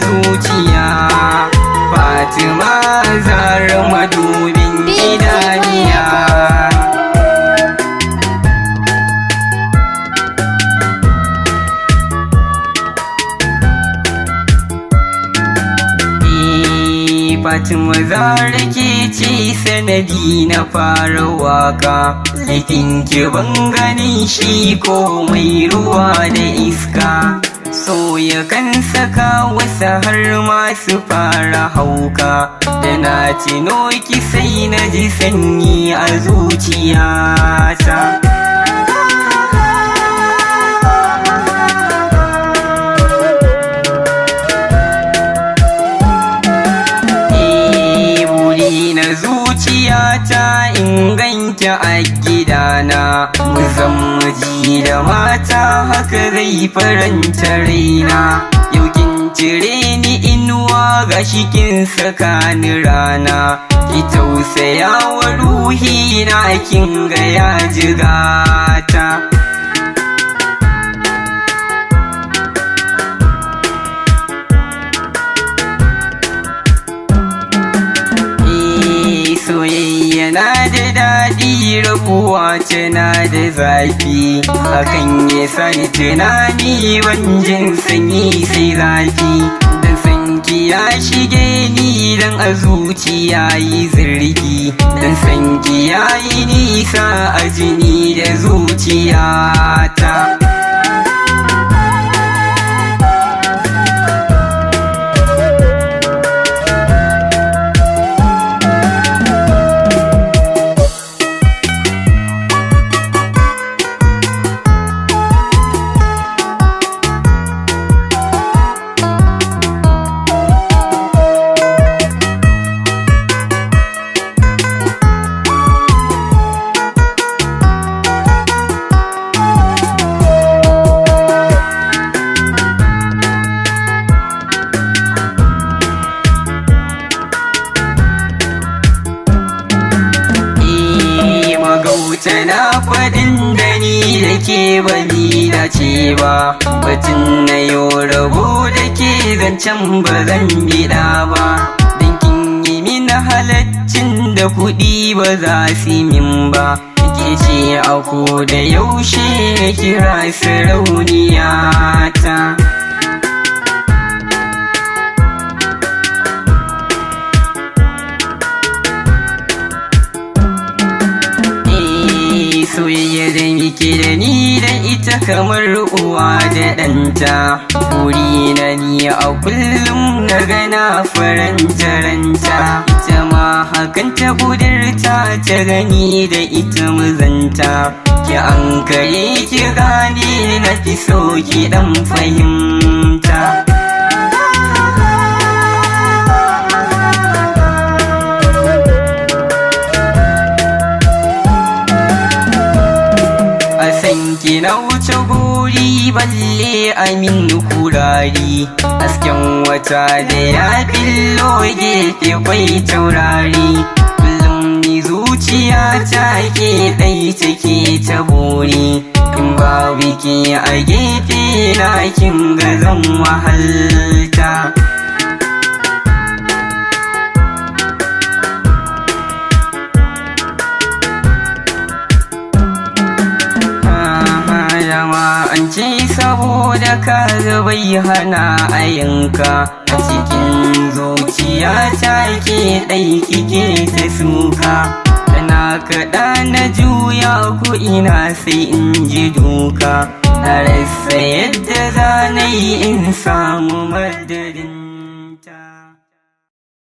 zuciya. Fatima Zahra madubin idaniya. Fatima Zahra ke ce sanadi na fara waka, laifin ki ban ganin shi komai ruwa da iska. So ya kan saka wasu har masu fara hauka, da na tino ki sai na ji sanyi a zuciyata. Zuciyata in ganki a gidana, mu zan miji da mata, haka zai faranta raina. Yau kin cire ni inuwa, gashi kin saka ni rana, ki tausaya wa ruhi na, kin ga ya jigata. Soyayya na da daɗi, rabuwa tana da zafi, hakan ya sani tunani ban jin sanyi sai zafi. Dan sanki ya shige ni, dan a zuciya yi zirgi, dan sanki ya yi nisa a jini da zuciyata. Tana faɗin da ni da ke bani na ce ba, batun na yau rabo da ke zancen ba zan biɗa ba. Dan kin yi min halaccin da kuɗi ba za su min ba, ke ce a ko da yaushe kira sarauniya ta. Soyayya da muke da ni da ita kamar uwa da ɗanta, buri na ni a kullum na gana faranta ranta. Ita ma hakan ta budurta, ta gani da ita muzanta, ki an kare ki gane na fi so ki ɗan fahimta. Na wuce guri balle amin kurari, hasken wata da ya billo gefe kwai taurari. Kullum ni zuciya ta ke ɗai take ta buri, in babu ke a gefe na kin ga zan wahalta. An ce saboda ka bai hana a yanka, a cikin zuciya ta ke ɗai kike ta suka. Tana kaɗa na juya ko ina sai in ji duka, na rasa yadda za na yi in samu madadin.